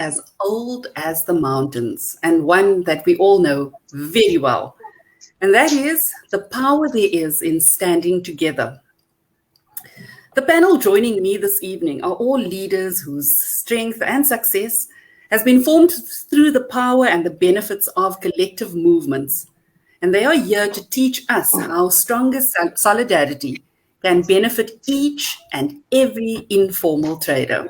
as old as the mountains, and one that we all know very well. And that is the power there is in standing together. The panel joining me this evening are all leaders whose strength and success has been formed through the power and the benefits of collective movements. And they are here to teach us how strongest solidarity can benefit each and every informal trader.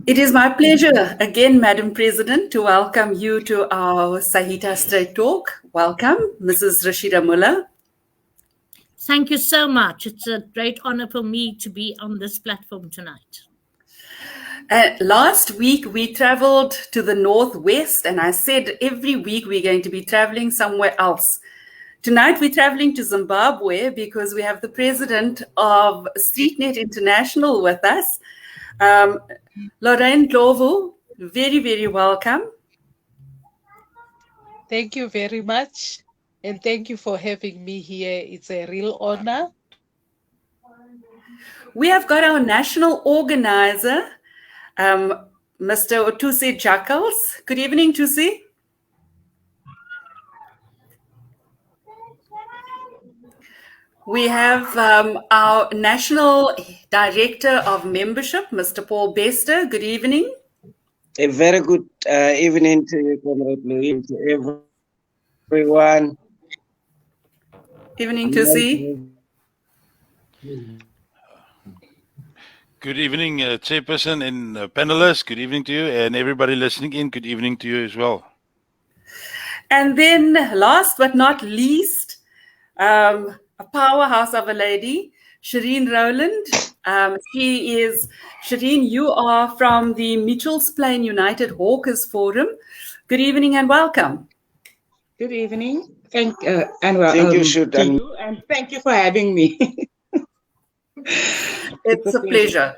It is my pleasure again, Madam President, to welcome you to our SAITA Straight Talk. Welcome, Mrs. Rashida Muller. Thank you so much. It's a great honor for me to be on this platform tonight. Last week, we traveled to the Northwest, and I said every week we're going to be traveling somewhere else. Tonight, we're traveling to Zimbabwe because we have the president of StreetNet International with us. Lorraine Glovu, very, very welcome. Thank you very much. And thank you for having me here. It's a real honor. We have got our national organizer, Mr. Otuse Jackals. Good evening, Tusi. We have our National Director of Membership, Mr. Paul Bester. Good evening. A very good evening to you, Comrade Louise, to everyone. Evening, Tusi. Good evening, Chairperson and panelists. Good evening to you, and everybody listening in. Good evening to you as well. And then, last but not least, a powerhouse of a lady, Shireen Rowland. Shireen, you are from the Mitchells Plain United Hawkers Forum. Good evening and welcome. Good evening. Thank you, to you, and thank you for having me. It's a pleasure.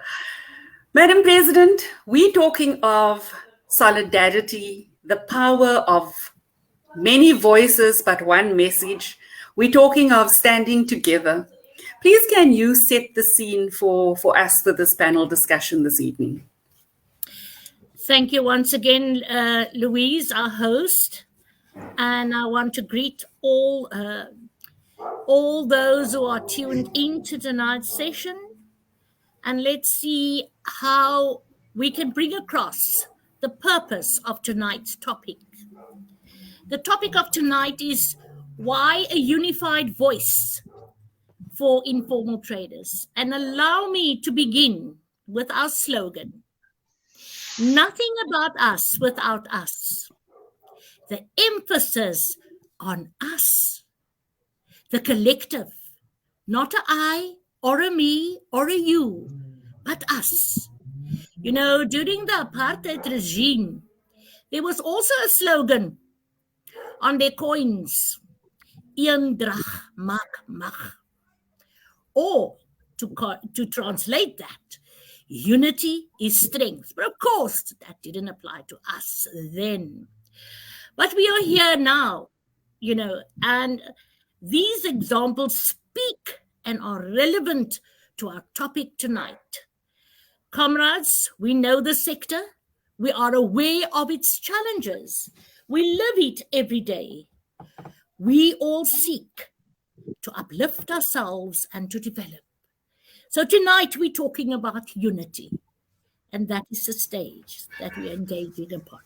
Madam President, we're talking of solidarity, the power of many voices but one message. We're talking of standing together. Please, can you set the scene for us for this panel discussion this evening? Thank you once again, Louise, our host. And I want to greet all those who are tuned into tonight's session. And let's see how we can bring across the purpose of tonight's topic. The topic of tonight is why a unified voice for informal traders. And allow me to begin with our slogan, nothing about us without us. The emphasis on us, the collective, not a I or a me or a you, but us. You know, during the apartheid regime, there was also a slogan on their coins, Eendrag maak mag. Or to translate that, unity is strength. But of course, that didn't apply to us then. But we are here now, you know, and these examples speak and are relevant to our topic tonight. Comrades, we know the sector. We are aware of its challenges. We live it every day. We all seek to uplift ourselves and to develop. So tonight we're talking about unity, and that is the stage that we are engaging upon.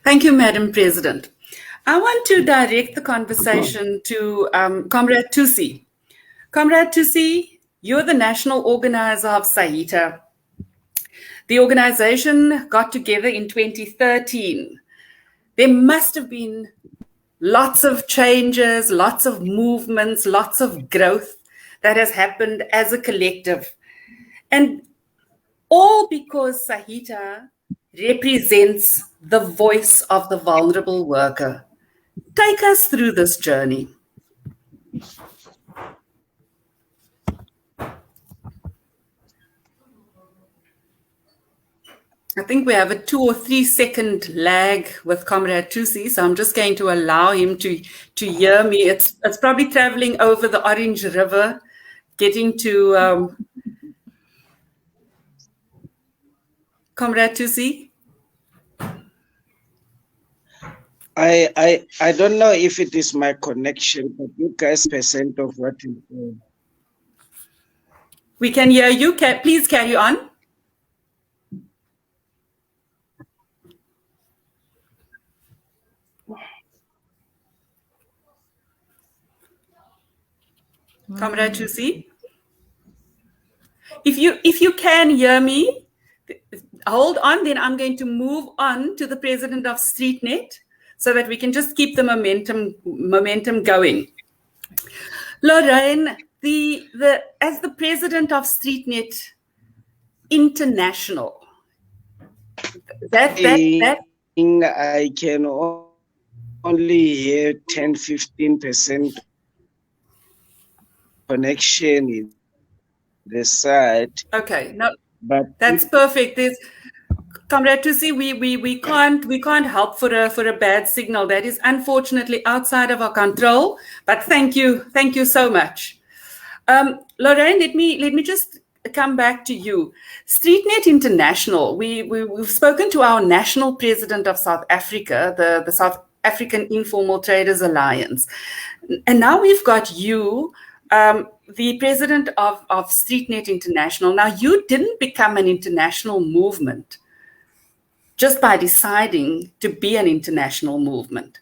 Thank you, Madam President. I want to direct the conversation to Comrade Tusi. Comrade Tusi, you're the national organizer of SAITA. The organization got together in 2013. There must have been lots of changes, lots of movements, lots of growth that has happened as a collective. And all because SAITA represents the voice of the vulnerable worker. Take us through this journey. I think we have a 2 or 3 second lag with Comrade Tusi, so I'm just going to allow him to hear me. It's probably traveling over the Orange River, getting to Comrade Tusi? I don't know if it is my connection, but you guys percent of what you say. We can hear you. Please carry on. Comrade Tusi? If you can hear me, hold on, then I'm going to move on to the president of StreetNet so that we can just keep the momentum going. Lorraine, as the president of StreetNet International, I can only hear 10-15% connection in the side. Okay, no, but that's perfect. Comrade Tusi, we can't help for a bad signal. That is unfortunately outside of our control. But thank you so much. Lorraine, let me just come back to you. StreetNet International. We've spoken to our national president of South Africa, the South African Informal Traders Alliance, and now we've got you, the president of StreetNet International. Now, you didn't become an international movement just by deciding to be an international movement.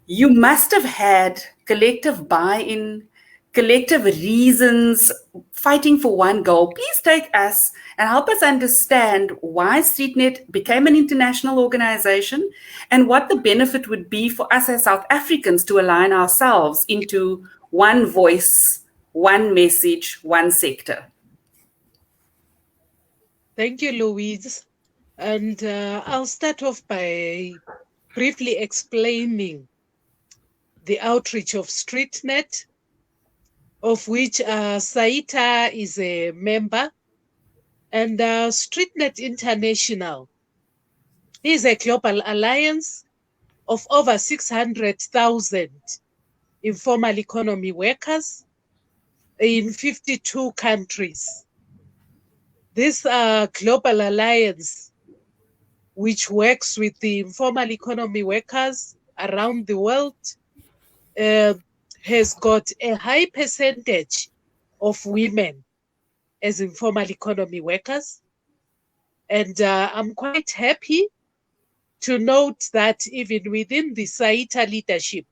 You must have had collective buy-in, collective reasons, fighting for one goal. Please take us and help us understand why StreetNet became an international organization and what the benefit would be for us as South Africans to align ourselves into one voice, one message, one sector. Thank you, Louise. And I'll start off by briefly explaining the outreach of StreetNet, of which SAITA is a member. And StreetNet International is a global alliance of over 600,000 informal economy workers in 52 countries. This global alliance, which works with the informal economy workers around the world, has got a high percentage of women as informal economy workers. And I'm quite happy to note that even within the SAITA leadership,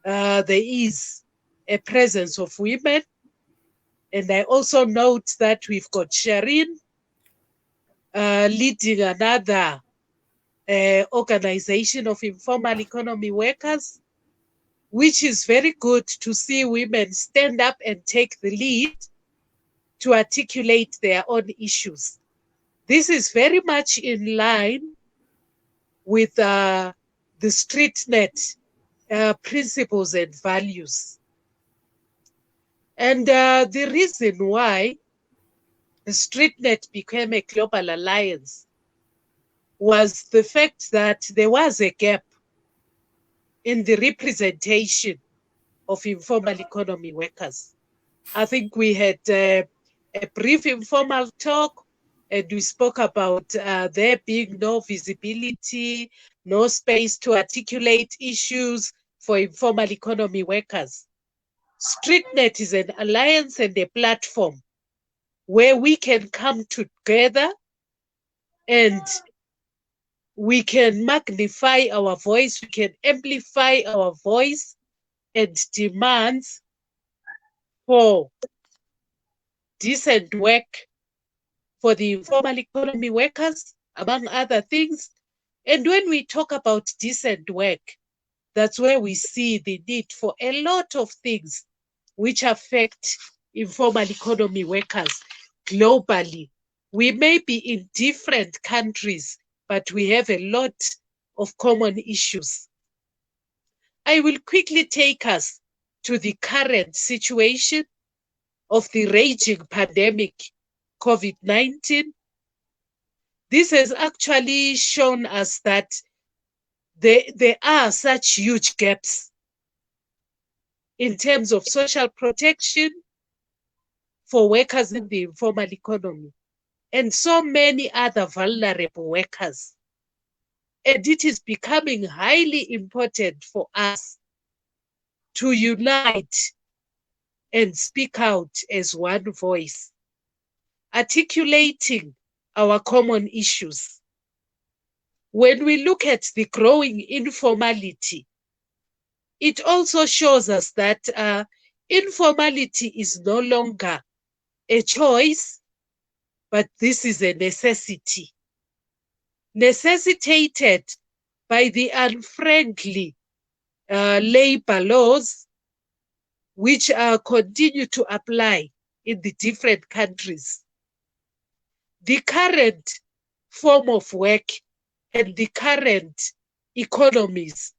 there is a presence of women. And I also note that we've got Shireen leading another organization of informal economy workers, which is very good to see women stand up and take the lead to articulate their own issues. This is very much in line with the StreetNet principles and values. And the reason why the StreetNet became a global alliance was the fact that there was a gap in the representation of informal economy workers. I think we had a brief informal talk, and we spoke about there being no visibility, no space to articulate issues for informal economy workers. StreetNet is an alliance and a platform where we can come together and we can magnify our voice, we can amplify our voice and demands for decent work for the informal economy workers, among other things. And when we talk about decent work, that's where we see the need for a lot of things which affect informal economy workers globally. We may be in different countries, but we have a lot of common issues. I will quickly take us to the current situation of the raging pandemic, COVID-19. This has actually shown us that there are such huge gaps in terms of social protection for workers in the informal economy. and so many other vulnerable workers. And it is becoming highly important for us to unite and speak out as one voice, articulating our common issues. When we look at the growing informality, it also shows us that informality is no longer a choice, but this is a necessity, necessitated by the unfriendly labor laws which continue to apply in the different countries. The current form of work and the current economies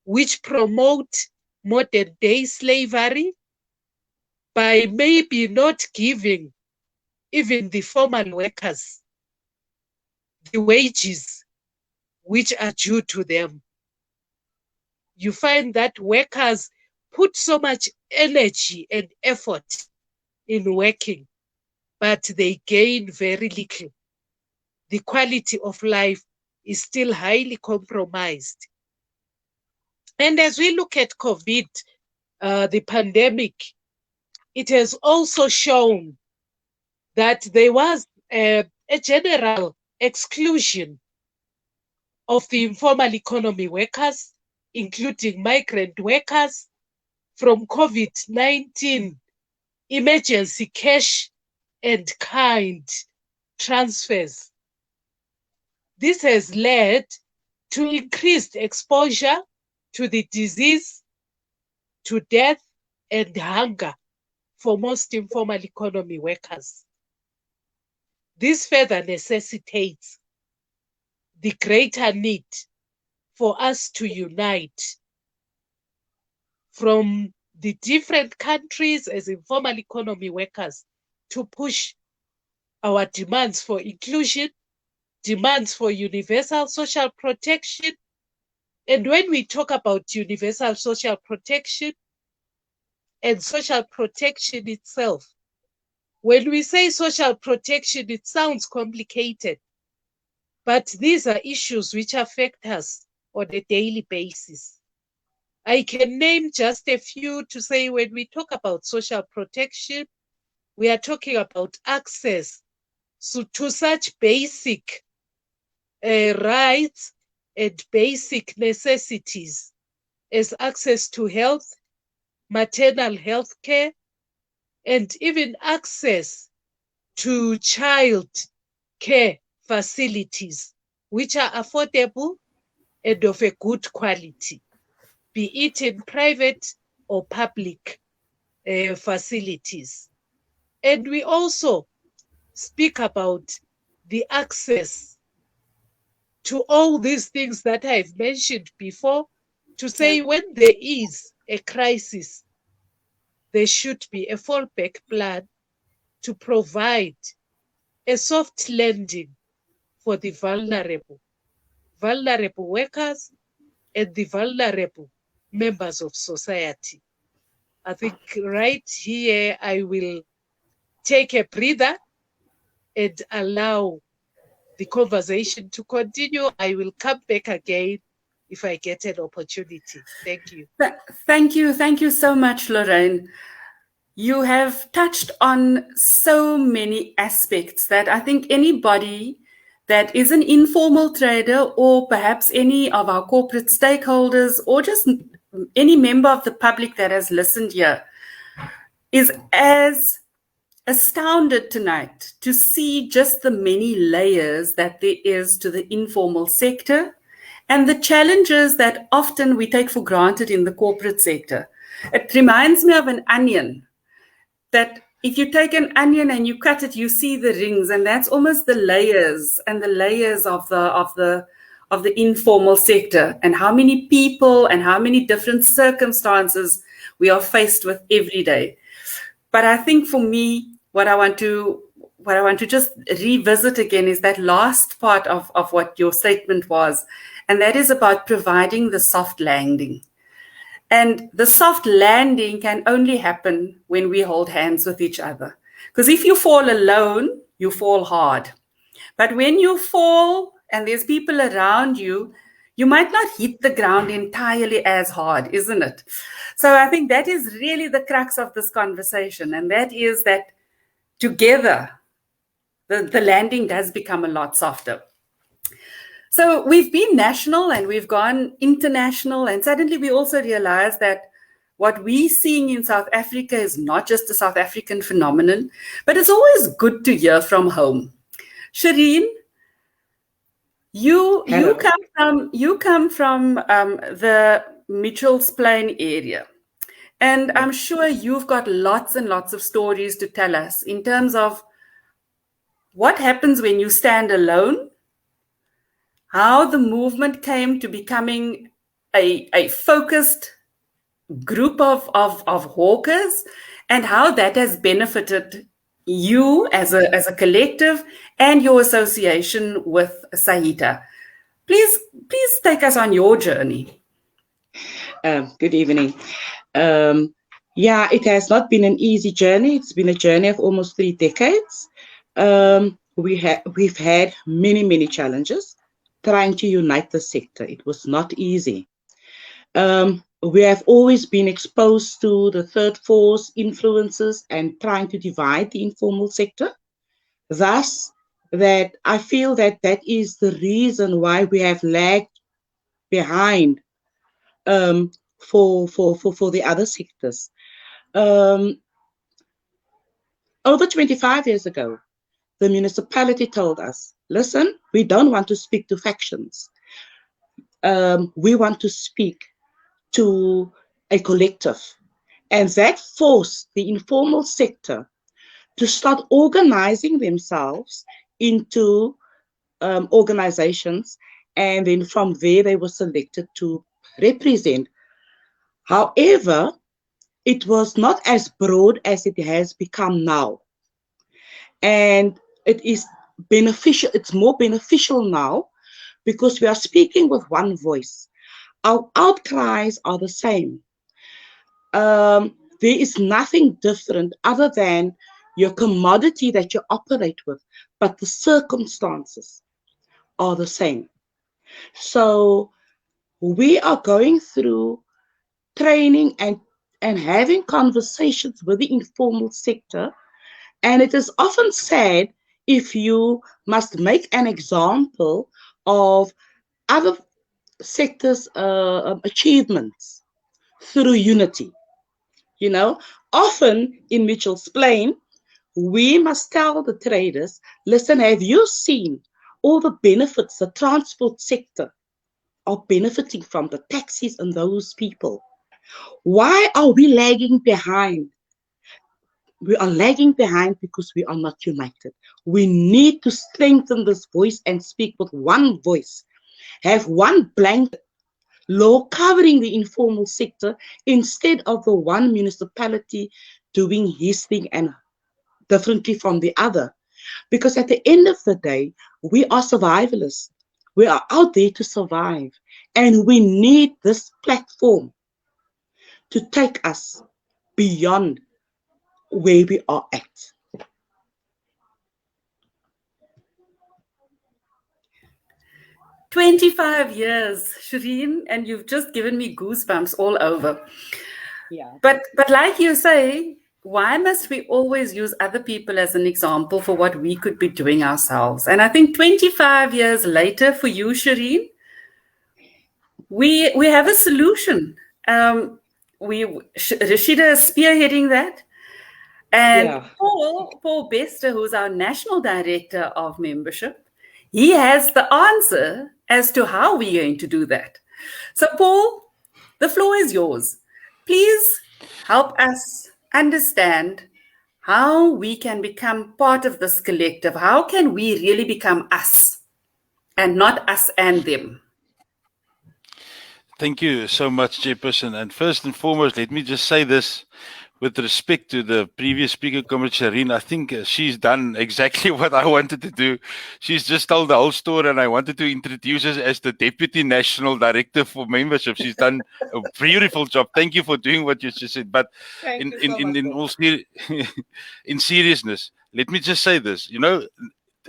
which promote modern day slavery by maybe not giving even the formal workers the wages which are due to them. You find that workers put so much energy and effort in working, but they gain very little. The quality of life is still highly compromised. And as we look at COVID, the pandemic, it has also shown that there was a general exclusion of the informal economy workers, including migrant workers, from COVID-19 emergency cash and kind transfers. This has led to increased exposure to the disease, to death and hunger for most informal economy workers. This further necessitates the greater need for us to unite from the different countries as informal economy workers to push our demands for inclusion, demands for universal social protection. And when we talk about universal social protection and social protection itself, when we say social protection, it sounds complicated, but these are issues which affect us on a daily basis. I can name just a few to say when we talk about social protection, we are talking about access to such basic rights and basic necessities as access to health, maternal health care, and even access to child care facilities, which are affordable and of a good quality, be it in private or public facilities. And we also speak about the access to all these things that I've mentioned before, to say when there is a crisis, there should be a fallback plan to provide a soft landing for the vulnerable workers and the vulnerable members of society. I think right here I will take a breather and allow the conversation to continue. I will come back again if I get an opportunity. Thank you. Thank you. Thank you so much, Lorraine. You have touched on so many aspects that I think anybody that is an informal trader, or perhaps any of our corporate stakeholders, or just any member of the public that has listened here, is as astounded tonight to see just the many layers that there is to the informal sector and the challenges that often we take for granted in the corporate sector. It reminds me of an onion, that if you take an onion and you cut it, you see the rings, and that's almost the layers and the layers of the informal sector, and how many people and how many different circumstances we are faced with every day. But I think for me, what I want to just revisit again is that last part of what your statement was, and that is about providing the soft landing. And the soft landing can only happen when we hold hands with each other. Because if you fall alone, you fall hard. But when you fall and there's people around you, you might not hit the ground entirely as hard, isn't it? So I think that is really the crux of this conversation. And that is that together, the landing does become a lot softer. So we've been national and we've gone international, and suddenly we also realize that what we're seeing in South Africa is not just a South African phenomenon, but it's always good to hear from home. Shireen, you come from the Mitchell's Plain area, and I'm sure you've got lots and lots of stories to tell us in terms of what happens when you stand alone, how the movement came to becoming a focused group of hawkers, and how that has benefited you as a collective and your association with SAITA. Please take us on your journey. Good evening. Yeah, it has not been an easy journey. It's been a journey of almost 3 decades. We've had many challenges trying to unite the sector. It was not easy. We have always been exposed to the third force influences and trying to divide the informal sector. Thus, that I feel that is the reason why we have lagged behind for the other sectors. Over 25 years ago, the municipality told us, listen, we don't want to speak to factions. We want to speak to a collective. And that forced the informal sector to start organizing themselves into organizations. And then from there, they were selected to represent. However, it was not as broad as it has become now. And it is beneficial. It's more beneficial now because we are speaking with one voice. Our outcries are the same. There is nothing different other than your commodity that you operate with, but the circumstances are the same. So we are going through training and having conversations with the informal sector. And it is often said, if you must make an example of other sectors' achievements through unity. You know, often in Mitchell's Plain, we must tell the traders, listen, have you seen all the benefits the transport sector are benefiting from, the taxis and those people? Why are we lagging behind? We are lagging behind because we are not united. We need to strengthen this voice and speak with one voice. Have one blanket law covering the informal sector instead of the one municipality doing his thing and differently from the other. Because at the end of the day, we are survivalists. We are out there to survive. And we need this platform to take us beyond where we are at. "25 years, Shireen, and you've just given me goosebumps all over. Yeah. But like you say, why must we always use other people as an example for what we could be doing ourselves? And I think 25 years later for you, Shireen, we have a solution. Rashida is spearheading that. And Paul Bester, who's our National Director of Membership, he has the answer as to how we're going to do that. So, Paul, the floor is yours. Please help us understand how we can become part of this collective. How can we really become us and not us and them? Thank you so much, Chairperson. And first and foremost, let me just say this. with respect to the previous speaker, Comrade Shireen, I think she's done exactly what I wanted to do. She's just told the whole story, and I wanted to introduce her as the Deputy National Director for Membership. She's done a beautiful job. Thank you for doing what you just said. But in all in seriousness, let me just say this.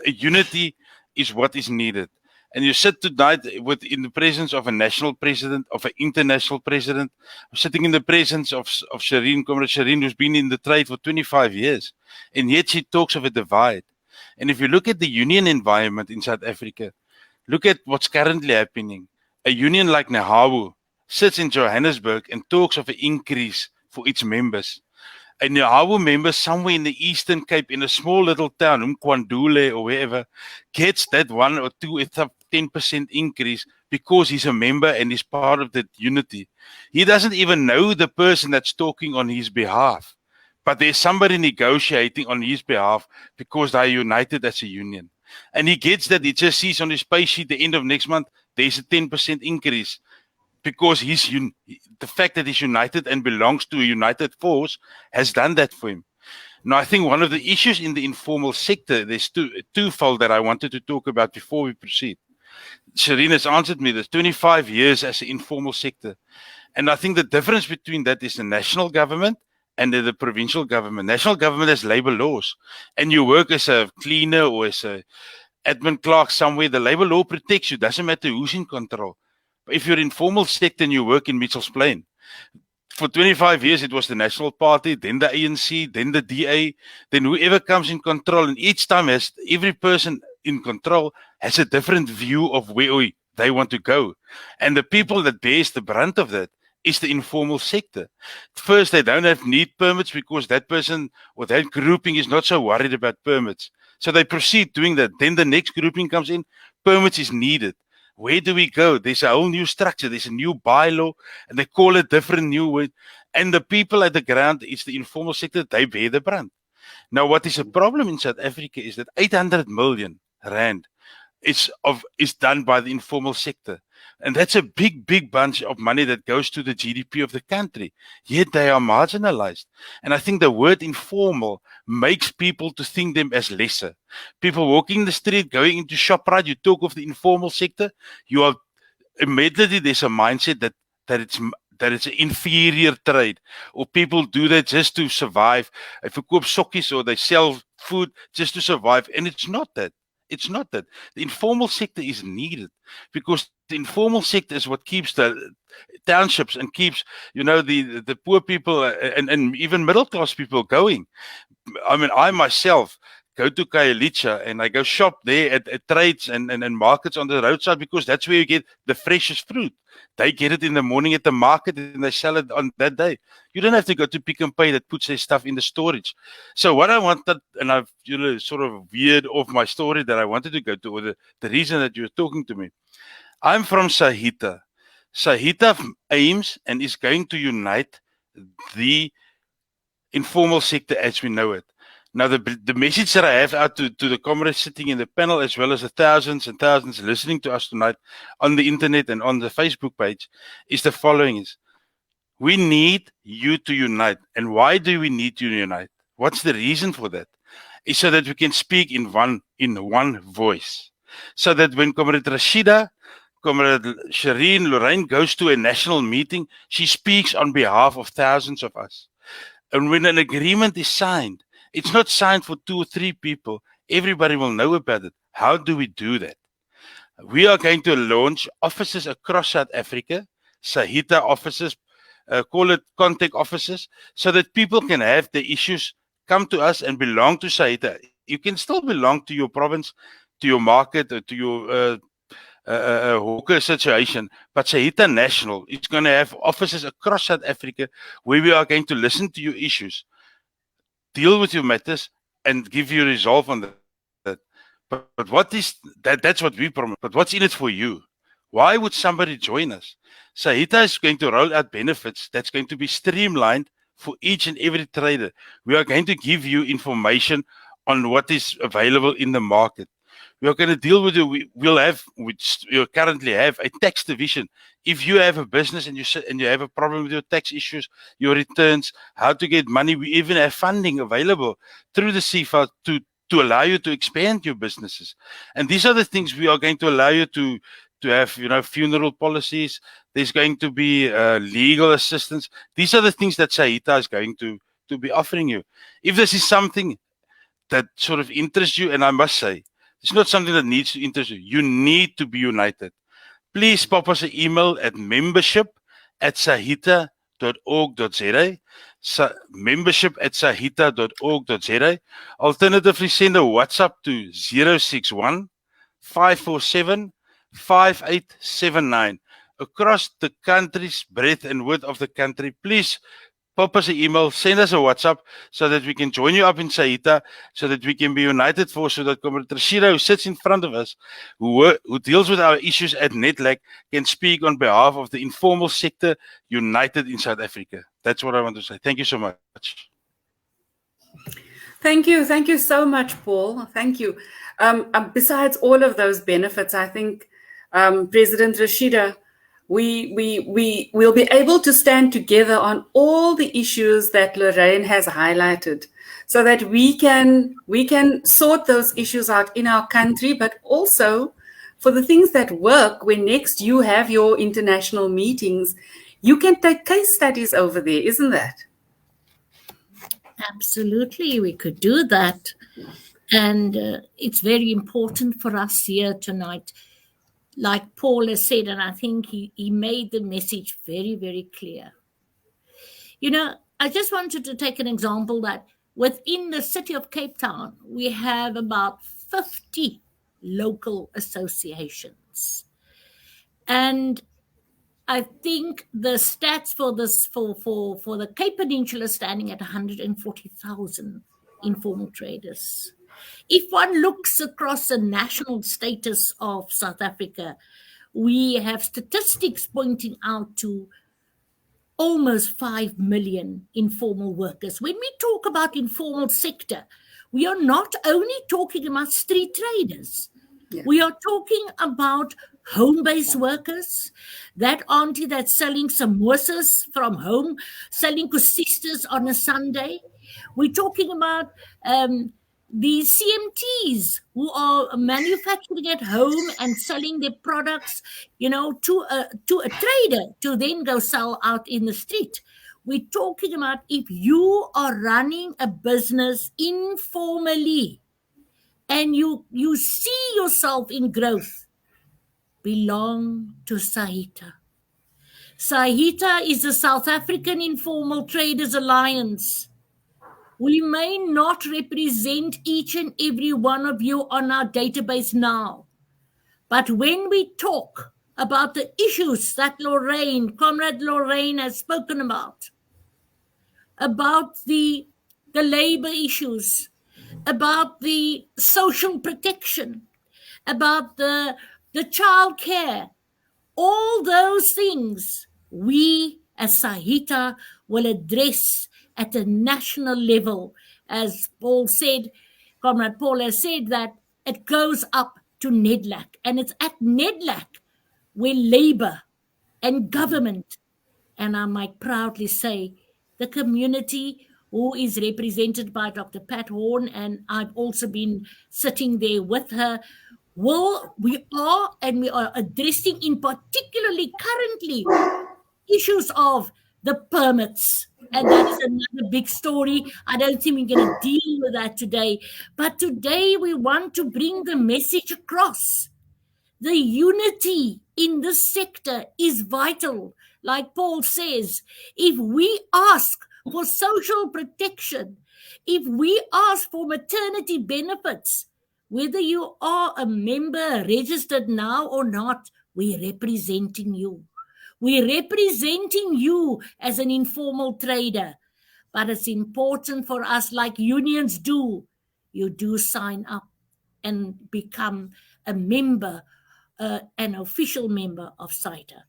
Unity is what is needed. And you sit tonight in the presence of a national president, of an international president, sitting in the presence of Shireen, Comrade Shireen, who's been in the trade for 25 years. And yet she talks of a divide. And if you look at the union environment in South Africa, look at what's currently happening. A union like Nehawu sits in Johannesburg and talks of an increase for its members. And our member somewhere in the Eastern Cape, in a small little town, Mkwandule or wherever, gets that 1 or 2 or 10% increase because he's a member and he's part of that unity. He doesn't even know the person that's talking on his behalf, but there's somebody negotiating on his behalf because they are united as a union. And he gets that. He just sees on his pay sheet the end of next month, there's a 10% increase. Because the fact that he's united and belongs to a united force has done that for him. Now, I think one of the issues in the informal sector, there's twofold that I wanted to talk about before we proceed. Shireen has answered me this, 25 years as an informal sector. And I think the difference between that is the national government and the provincial government. National government has labor laws. And you work as a cleaner or as a admin clerk somewhere, the labor law protects you. Doesn't matter who's in control. If you're in formal sector and you work in Mitchell's Plain, for 25 years it was the National Party, then the ANC, then the DA, then whoever comes in control, and each time every person in control has a different view of where they want to go. And the people that bears the brunt of that is the informal sector. First, they don't need permits because that person or that grouping is not so worried about permits. So they proceed doing that. Then the next grouping comes in, permits is needed. Where do we go? There's a whole new structure. There's a new bylaw, and they call it different new word. And the people at the ground, it's the informal sector, they bear the brunt. Now, what is a problem in South Africa is that 800 million rand is done by the informal sector. And that's a big, big bunch of money that goes to the GDP of the country. Yet they are marginalized. And I think the word informal makes people to think them as lesser. People walking the street, going into ShopRite, you talk of the informal sector, you are immediately there's a mindset that it's an inferior trade, or people do that just to survive. If you koop sokkies or they sell food just to survive, and it's not that. It's not that. The informal sector is needed because the informal sector is what keeps the townships and keeps, the poor people and even middle class people going. I mean, I myself go to Khayelitsha and I go shop there at trades and markets on the roadside because that's where you get the freshest fruit. They get it in the morning at the market and they sell it on that day. You don't have to go to Pick n Pay that puts their stuff in the storage. So what I wanted, and I've sort of veered off my story that I wanted to go to, or the reason that you're talking to me. I'm from SAITA. SAITA aims and is going to unite the informal sector as we know it. Now, the message that I have out to the comrades sitting in the panel, as well as the thousands and thousands listening to us tonight on the internet and on the Facebook page, is the following: we need you to unite. And why do we need you to unite? What's the reason for that? Is so that we can speak in one voice. So that when Comrade Rashida, Comrade Shireen, Lorraine goes to a national meeting, she speaks on behalf of thousands of us. And when an agreement is signed, it's not signed for 2 or 3 people. Everybody will know about it. How do we do that? We are going to launch offices across South Africa, SAITA offices, call it contact offices, so that people can have the issues come to us and belong to SAITA. You can still belong to your province, to your market, or to your hawker situation, but SAITA National is going to have offices across South Africa where we are going to listen to your issues, deal with your matters, and give you a resolve on that. But what is that? That's what we promise. But what's in it for you? Why would somebody join us? SAITA is going to roll out benefits that's going to be streamlined for each and every trader. We are going to give you information on what is available in the market. We are going to deal with you. We currently have a tax division. If you have a business and you have a problem with your tax issues, your returns, how to get money, we even have funding available through the CFA to allow you to expand your businesses. And these are the things we are going to allow you to have, funeral policies. There's going to be legal assistance. These are the things that SAITA is going to be offering you. If this is something that sort of interests you, and I must say, it's not something that needs to interest you. You need to be united. Please pop us an email at membership@saita.org.za. Membership@saita.org.za. Alternatively, send a WhatsApp to 061 547 5879 across the country's breadth and width of the country. Please pop us an email, send us a WhatsApp so that we can join you up in SAITA, so that we can be united for, so that Comrade Rashida, who sits in front of us, who deals with our issues at NEDLAC, can speak on behalf of the informal sector united in South Africa. That's what I want to say. Thank you so much. Thank you. Thank you so much, Paul. Thank you. Besides all of those benefits, I think, President Rashida, we will be able to stand together on all the issues that Lorraine has highlighted, so that we can sort those issues out in our country, but also for the things that work. When next you have your international meetings, you can take case studies over there, isn't that? Absolutely, we could do that. And it's very important for us here tonight. Like Paul has said, and I think he made the message very, very clear. I just wanted to take an example that within the city of Cape Town, we have about 50 local associations. And I think the stats for this for the Cape Peninsula is standing at 140,000 informal traders. If one looks across the national status of South Africa, we have statistics pointing out to almost 5 million informal workers. When we talk about informal sector, we are not only talking about street traders. Yeah. We are talking about home-based workers, that auntie that's selling samosas from home, selling kusistas on a Sunday. We're talking about the CMTs who are manufacturing at home and selling their products, to a trader to then go sell out in the street. We're talking about if you are running a business informally and you see yourself in growth, belong to SAITA. SAITA is the South African Informal Traders Alliance. We may not represent each and every one of you on our database now, but when we talk about the issues that Comrade Lorraine has spoken about the labor issues, about the social protection, about the child care, all those things we as SAITA will address at a national level. As Comrade Paul has said, that it goes up to NEDLAC, and it's at NEDLAC where labor and government, and I might proudly say the community, who is represented by Dr. Pat Horn, and I've also been sitting there with her, we are addressing in particularly currently issues of the permits. And that is another big story. I don't think we're going to deal with that today. But today we want to bring the message across. The unity in this sector is vital. Like Paul says, if we ask for social protection, if we ask for maternity benefits, whether you are a member registered now or not, we're representing you. We're representing you as an informal trader. But it's important for us, like unions do, you do sign up and become a member, an official member of SAITA.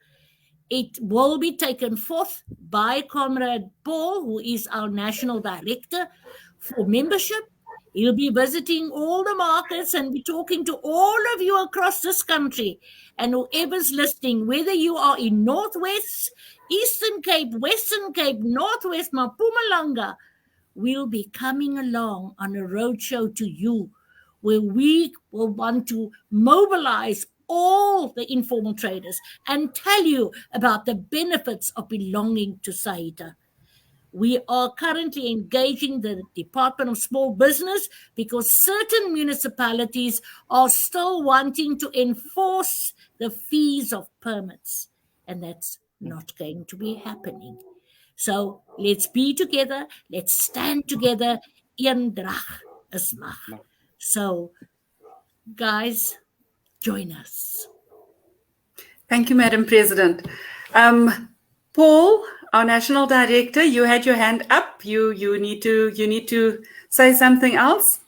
It will be taken forth by Comrade Paul, who is our National Director for membership. He'll be visiting all the markets and be talking to all of you across this country. And whoever's listening, whether you are in Northwest, Eastern Cape, Western Cape, Northwest, Mpumalanga, we'll be coming along on a roadshow to you where we will want to mobilize all the informal traders and tell you about the benefits of belonging to SAITA. We are currently engaging the Department of Small Business because certain municipalities are still wanting to enforce the fees of permits, and that's not going to be happening. So let's be together, let's stand together. Een drag is mag. So, guys, join us. Thank you, Madam President. Paul, our National Director, you had your hand up. You need to say something else.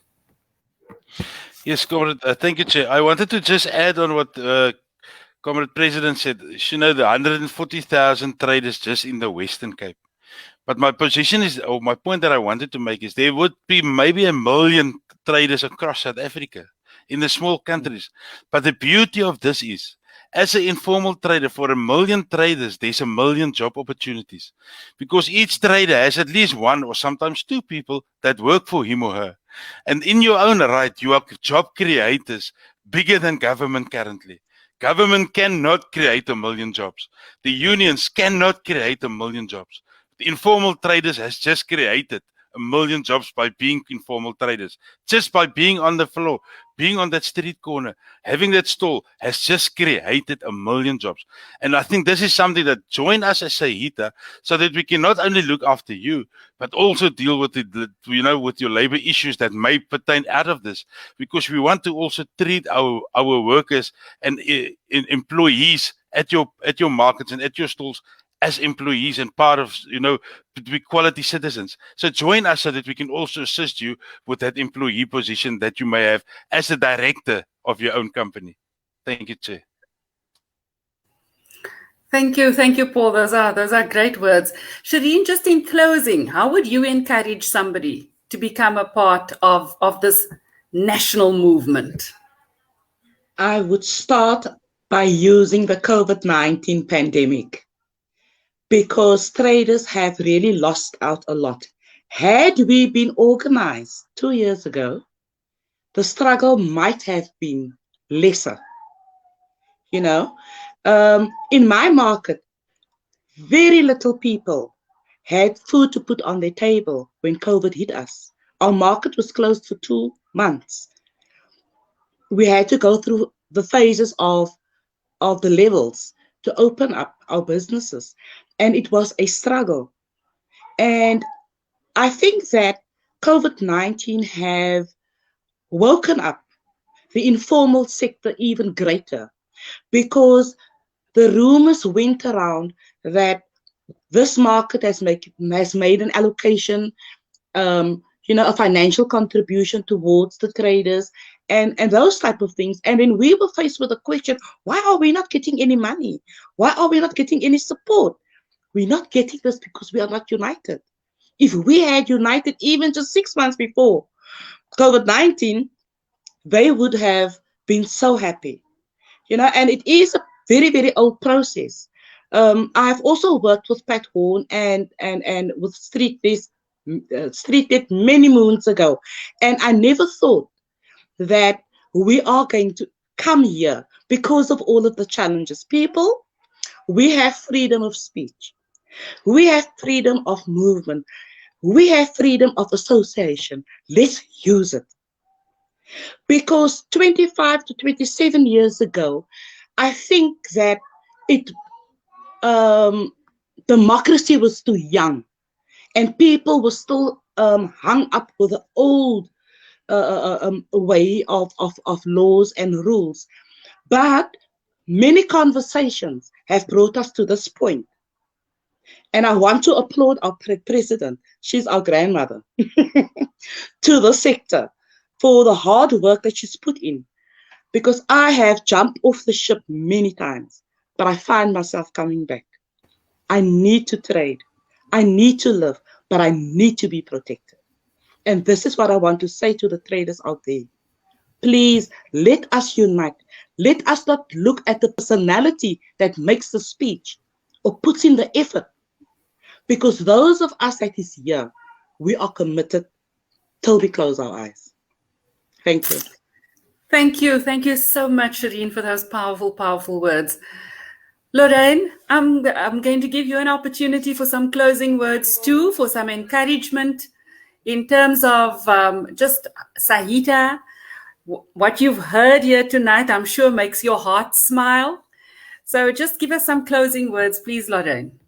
Yes, Comrade. Thank you, Chair. I wanted to just add on what Comrade President said. You know, the 140,000 traders just in the Western Cape. But my position is, or my point that I wanted to make is, there would be maybe 1 million traders across South Africa in the small countries. But the beauty of this is, as an informal trader, for 1 million traders, there's 1 million job opportunities. Because each trader has at least one or sometimes two people that work for him or her. And in your own right, you are job creators bigger than government currently. Government cannot create 1 million jobs. The unions cannot create 1 million jobs. The informal traders has just created 1 million jobs by being informal traders. Just by being on the floor, being on that street corner, having that stall has just created 1 million jobs. And I think this is something that join us as SAITA so that we can not only look after you, but also deal with with your labor issues that may pertain out of this, because we want to also treat our workers and employees at your markets and at your stalls as employees and part of, be quality citizens. So join us so that we can also assist you with that employee position that you may have as a director of your own company. Thank you, Chair. Thank you, Paul. Those are great words. Shireen, just in closing, how would you encourage somebody to become a part of this national movement? I would start by using the COVID-19 pandemic, because traders have really lost out a lot. Had we been organized 2 years ago, the struggle might have been lesser. In my market, very little people had food to put on their table when COVID hit us. Our market was closed for 2 months. We had to go through the phases of the levels to open up our businesses. And it was a struggle. And I think that COVID-19 have woken up the informal sector even greater, because the rumors went around that this market has made an allocation, a financial contribution towards the traders and those type of things. And then we were faced with the question, why are we not getting any money? Why are we not getting any support? We're not getting this because we are not united. If we had united even just 6 months before COVID-19, they would have been so happy. And it is a very, very old process. I've also worked with Pat Horn and with Street Debt many moons ago. And I never thought that we are going to come here because of all of the challenges. People, we have freedom of speech. We have freedom of movement. We have freedom of association. Let's use it. Because 25 to 27 years ago, I think that democracy was too young, and people were still hung up with the old way of laws and rules. But many conversations have brought us to this point. And I want to applaud our president, she's our grandmother, to the sector for the hard work that she's put in. Because I have jumped off the ship many times, but I find myself coming back. I need to trade. I need to live, but I need to be protected. And this is what I want to say to the traders out there. Please let us unite. Let us not look at the personality that makes the speech or puts in the effort. Because those of us that is here, we are committed till we close our eyes. Thank you. Thank you. Thank you so much, Shireen, for those powerful, powerful words. Lorraine, I'm going to give you an opportunity for some closing words too, for some encouragement in terms of just SAITA. What you've heard here tonight, I'm sure makes your heart smile. So just give us some closing words, please, Lorraine.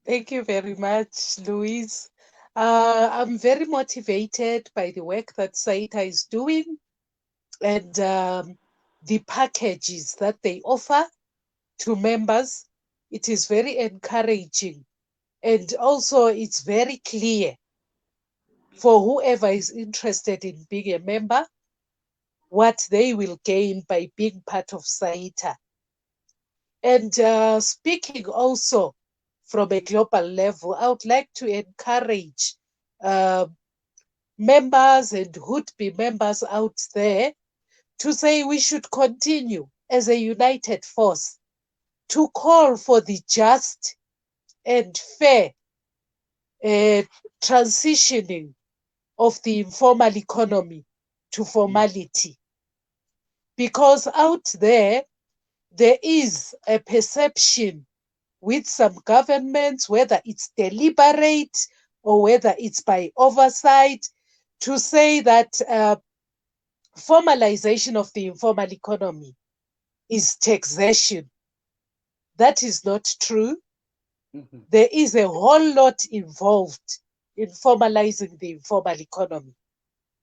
Thank you very much, Louise. I'm very motivated by the work that SAITA is doing and the packages that they offer to members. It is very encouraging. And also, it's very clear for whoever is interested in being a member what they will gain by being part of SAITA. And speaking also from a global level, I would like to encourage members and would-be members out there to say we should continue as a united force to call for the just and fair transitioning of the informal economy to formality. Because out there is a perception with some governments, whether it's deliberate or whether it's by oversight, to say that formalization of the informal economy is taxation. That is not true. Mm-hmm. There is a whole lot involved in formalizing the informal economy.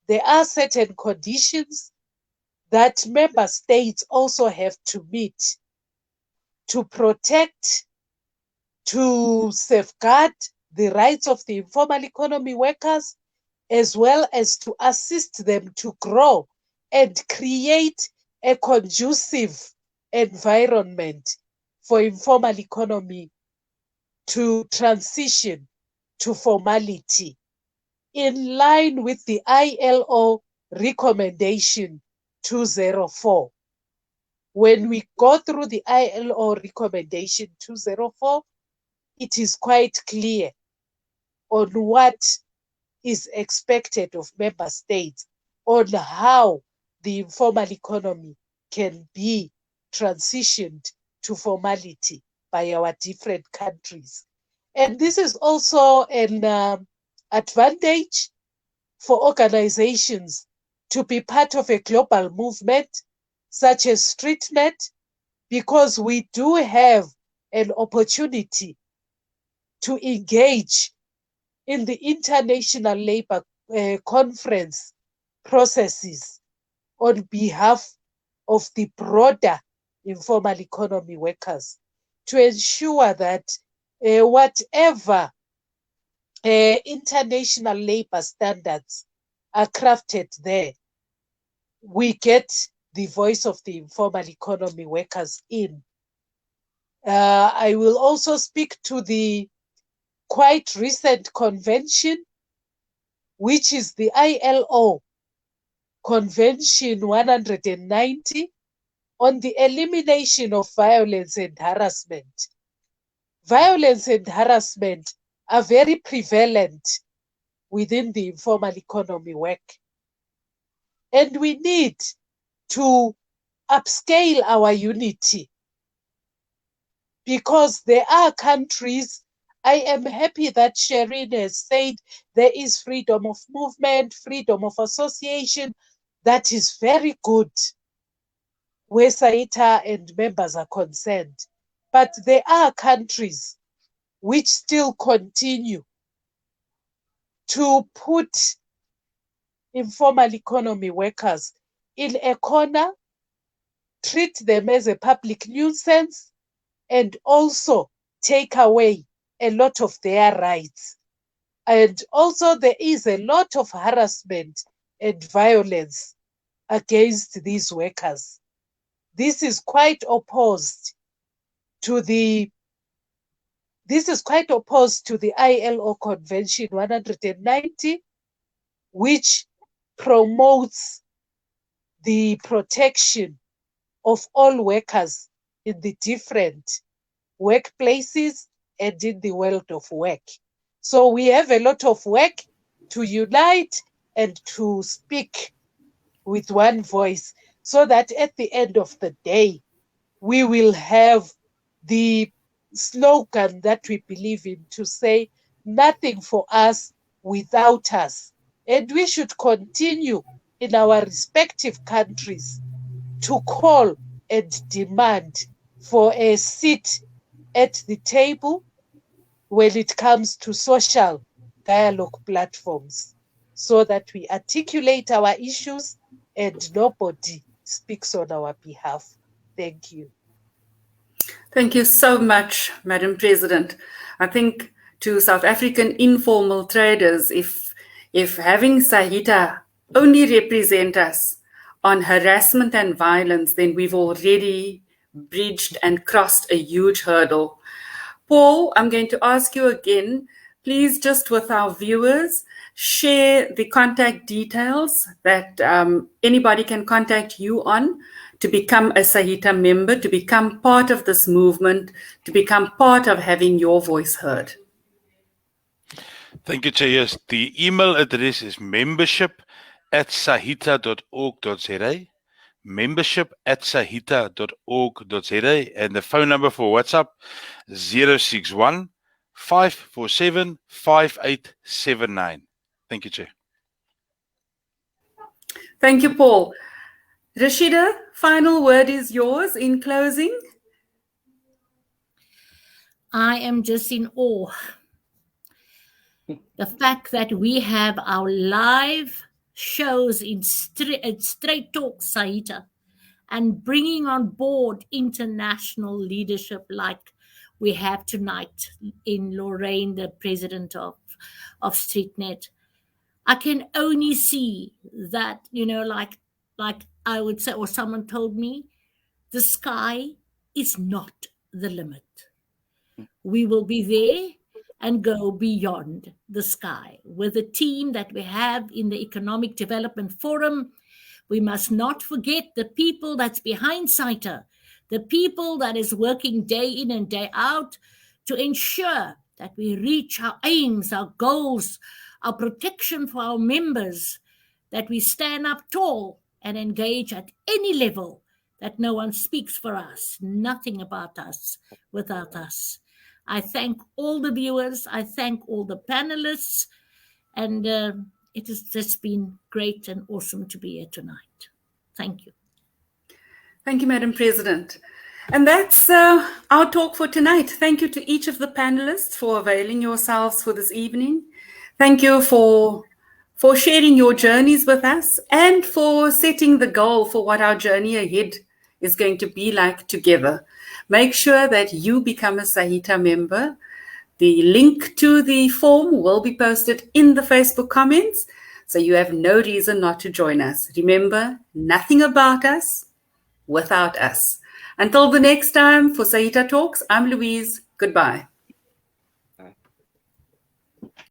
There are certain conditions that member states also have to meet to protect, to safeguard the rights of the informal economy workers, as well as to assist them to grow and create a conducive environment for informal economy to transition to formality in line with the ILO recommendation 204. When we go through the ILO recommendation 204, it is quite clear on what is expected of member states, on how the informal economy can be transitioned to formality by our different countries. And this is also an advantage for organizations to be part of a global movement such as StreetNet, because we do have an opportunity to engage in the International Labour Conference processes on behalf of the broader informal economy workers to ensure that whatever international labor standards are crafted there, we get the voice of the informal economy workers in. I will also speak to the quite recent convention, which is the ILO Convention 190 on the elimination of violence and harassment. Violence and harassment are very prevalent within the informal economy work. And we need to upscale our unity, because there are countries. I am happy that Shireen has said there is freedom of movement, freedom of association. That is very good where SAITA and members are concerned. But there are countries which still continue to put informal economy workers in a corner, treat them as a public nuisance, and also take away a lot of their rights. And also there is a lot of harassment and violence against these workers. This is quite opposed to the This is quite opposed to the ILO Convention 190, which promotes the protection of all workers in the different workplaces and in the world of work. So we have a lot of work to unite and to speak with one voice, so that at the end of the day, we will have the slogan that we believe in, to say nothing for us without us. And we should continue in our respective countries to call and demand for a seat at the table when it comes to social dialogue platforms, so that we articulate our issues and nobody speaks on our behalf. Thank you. Thank you so much, Madam President. I think to South African informal traders, if having SAITA only represent us on harassment and violence, then we've already bridged and crossed a huge hurdle. Paul, I'm going to ask you again, please, just with our viewers, share the contact details that anybody can contact you on to become a SAITA member, to become part of this movement, to become part of having your voice heard. Thank you, Chair. Yes, the email address is membership@saita.org.za, membership@saita.org.za, and the phone number for WhatsApp 061 547 5879. Thank you, Chair. Thank you, Paul. Rashida, final word is yours in closing. I am just in awe. The fact that we have our live shows in Straight Talk SAITA and bringing on board international leadership like we have tonight in Lorraine, the president of StreetNet. I can only see that, like I would say, or someone told me, the sky is not the limit. We will be there and go beyond the sky. With the team that we have in the Economic Development Forum, we must not forget the people that's behind SAITA, the people that is working day in and day out to ensure that we reach our aims, our goals, our protection for our members, that we stand up tall and engage at any level, that no one speaks for us, nothing about us without us. I thank all the viewers, I thank all the panelists, and it has just been great and awesome to be here tonight. Thank you. Thank you, Madam President. And that's our talk for tonight. Thank you to each of the panelists for availing yourselves for this evening. Thank you for sharing your journeys with us and for setting the goal for what our journey ahead is going to be like together. Make sure that you become a SAITA member. The link to the form will be posted in the Facebook comments, so you have no reason not to join us. Remember, nothing about us without us. Until the next time for SAITA Talks, I'm Louise. Goodbye.